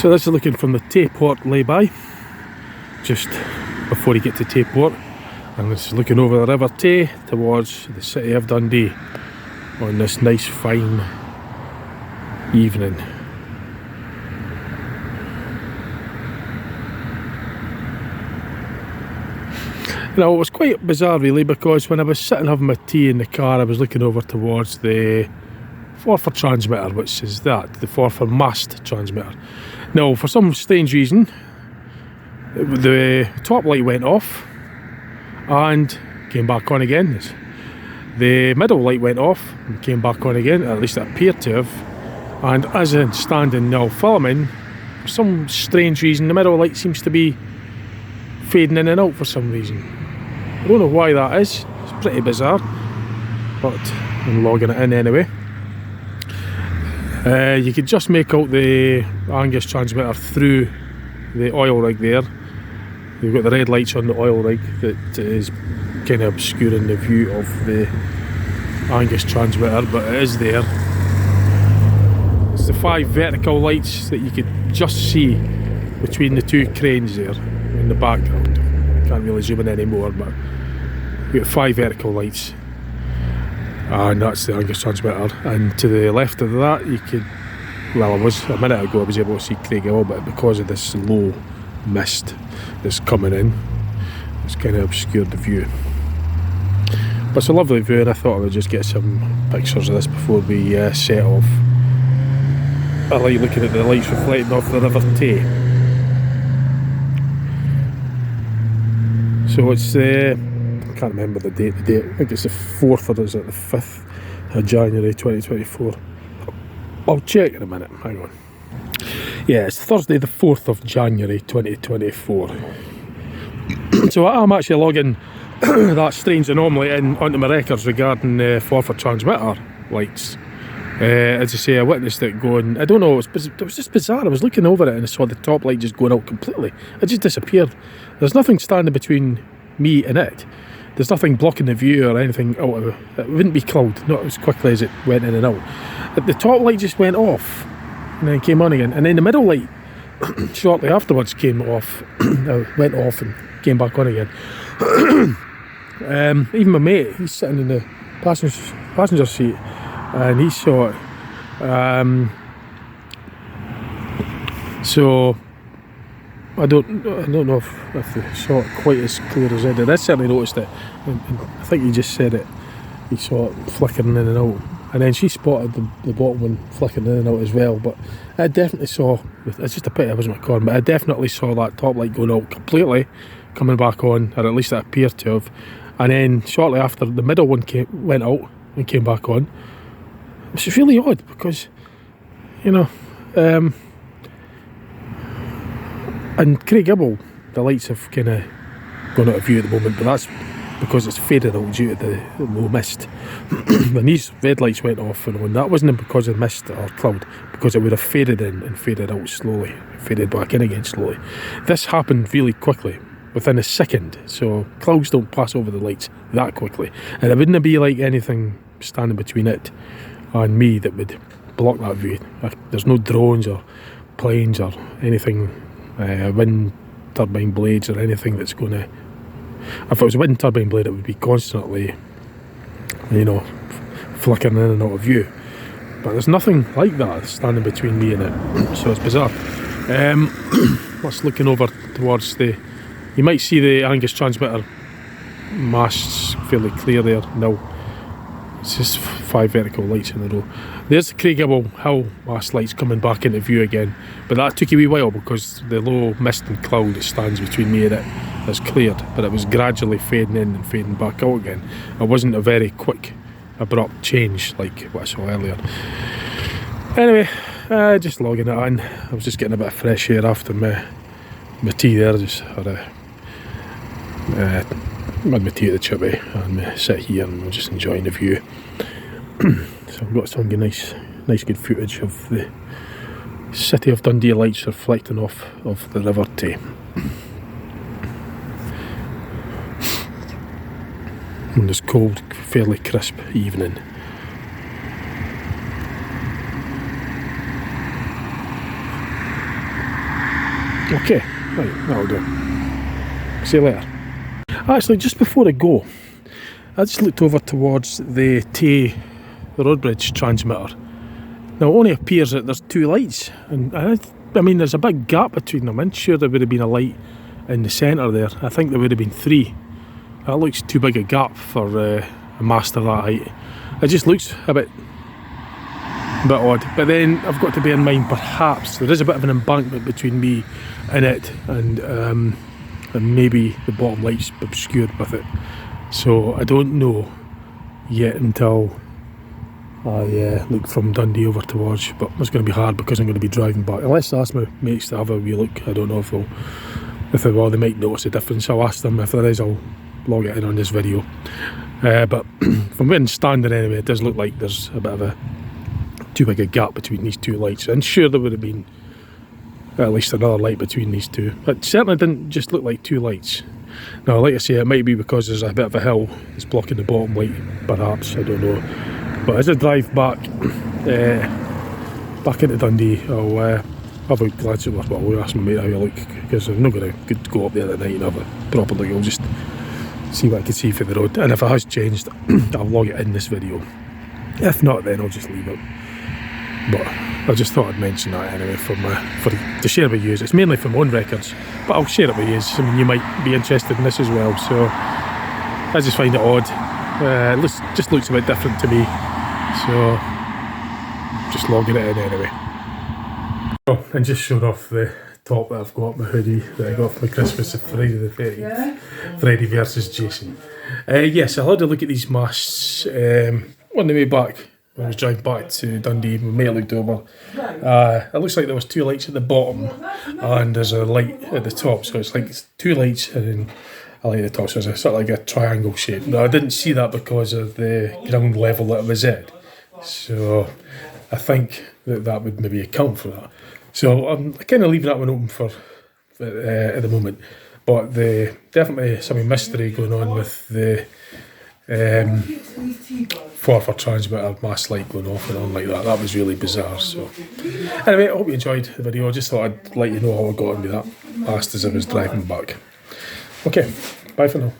So this is looking from the Tayport layby, just before you get to Tayport, and this is looking over the River Tay towards the City of Dundee on this nice fine evening. Now it was quite bizarre really, because when I was sitting having my tea in the car, I was looking over towards the Forfar transmitter, which is the Forfar mast transmitter. Now for some strange reason the top light went off and came back on again. The middle light went off and came back on again, at least it appeared to have. And as I'm standing now filming, for some strange reason the middle light seems to be fading in and out for some reason. I don't know why that is, it's pretty bizarre, but I'm logging it in anyway. You could just make out the Angus transmitter through the oil rig there. You've got the red lights on the oil rig that is kind of obscuring the view of the Angus transmitter, but it is there. It's the 5 vertical lights that you could just see between the 2 cranes there in the background. Can't really zoom in anymore, but you've got 5 vertical lights, and that's the Angus transmitter. And to the left of that you could, well, a minute ago I was able to see Craighill, but because of this low mist that's coming in, it's kind of obscured the view. But it's a lovely view, and I thought I would just get some pictures of this before we set off. I like looking at the lights reflecting off the River Tay. So it's I can't remember the date. I think it's the 4th, or is it the 5th of January 2024? I'll check in a minute, hang on. Yeah, it's Thursday the 4th of January 2024. So I'm actually logging that strange anomaly in onto my records regarding the Forfar transmitter lights. As I say, I witnessed it going, I don't know, it was just bizarre. I was looking over it and I saw the top light just going out completely. It just disappeared. There's nothing standing between me and it. There's nothing blocking the view or anything out of it. It wouldn't be cloud, not as quickly as it went in and out. But the top light just went off and then came on again. And then the middle light shortly afterwards came off, went off and came back on again. Even my mate, he's sitting in the passenger seat, and he saw it. So I don't know if they saw it quite as clear as I did. I certainly noticed it, and I think he just said it. He saw it flickering in and out, and then she spotted the bottom one flickering in and out as well. But I definitely saw, it's just a pity I wasn't recording, but I definitely saw that top light going out completely, coming back on, or at least it appeared to have. And then shortly after, the middle one went out and came back on. Which is really odd, because, you know, and Craighill, the lights have kind of gone out of view at the moment, but that's because it's faded out due to the low mist. When these red lights went off and on, that wasn't because of mist or cloud, because it would have faded in and faded out slowly, faded back in again slowly. This happened really quickly, within a second, so clouds don't pass over the lights that quickly, and it wouldn't be like anything standing between it and me that would block that view. There's no drones or planes or anything, wind turbine blades or anything that's going to, if it was a wind turbine blade it would be constantly, you know, flickering in and out of view. But there's nothing like that standing between me and it, so it's bizarre. That's looking over towards you might see the Angus transmitter masts fairly clear there now. It's just 5 vertical lights in a row. There's the Craighill Hill mast lights coming back into view again, but that took a wee while because the low mist and cloud that stands between me and it has cleared, but it was gradually fading in and fading back out again. It wasn't a very quick, abrupt change like what I saw earlier. Anyway, just logging it in. I was just getting a bit of fresh air after my tea there. Just had had my tea at the chippy and sit here and I'm just enjoying the view. So I've got some nice good footage of the City of Dundee lights reflecting off of the River Tay. On this cold, fairly crisp evening. Okay, right, that'll do. See you later. Actually, just before I go, I just looked over towards the Tay road bridge transmitter. Now it only appears that there's 2 lights, and I mean there's a big gap between them. I'm sure there would have been a light in the centre there. I think there would have been 3. That looks too big a gap for a mast of that height. It just looks a bit odd. But then I've got to bear in mind, perhaps there is a bit of an embankment between me and it, and maybe the bottom light's obscured with it. So I don't know yet until I look from Dundee over towards, but it's going to be hard because I'm going to be driving back. Unless I ask my mates to have a wee look. I don't know if they will, they might notice a difference. I'll ask them. If there is, I'll log it in on this video. But from where I'm standing anyway, it does look like there's a bit of a too big a gap between these 2 lights. And sure there would have been at least another light between these 2. It certainly didn't just look like 2 lights. Now, like I say, it might be because there's a bit of a hill that's blocking the bottom light, perhaps, I don't know. But as I drive back into Dundee, I'll have a glance at what I'll ask my mate how you look, because I'm not going to go up there at night and have a proper look. I'll just see what I can see from the road, and if it has changed, I'll log it in this video. If not, then I'll just leave it. But I just thought I'd mention that anyway to share with you. It's mainly for my own records, but I'll share it with you. I mean, you might be interested in this as well, so I just find it odd. It just looks a bit different to me, so just logging it in anyway. Oh, and just showed off the top that I've got, my hoodie that I got for my Christmas at Friday the 30th. Freddy versus Jason. Yes, I had a look at these masts on the way back. When I was driving back to Dundee, my mate looked over. It looks like there was 2 lights at the bottom and there's a light at the top, so it's like 2 lights and then a light at the top, so it's sort of like a triangle shape. Now I didn't see that because of the ground level that it was at, so I think that would maybe account for that. So I'm kind of leaving that one open for at the moment, but definitely some mystery going on with the 4 transmitter mast light going off and on like that. That was really bizarre. So anyway, I hope you enjoyed the video. I just thought I'd let you know how I got into that mast as I was driving back. Okay, bye for now.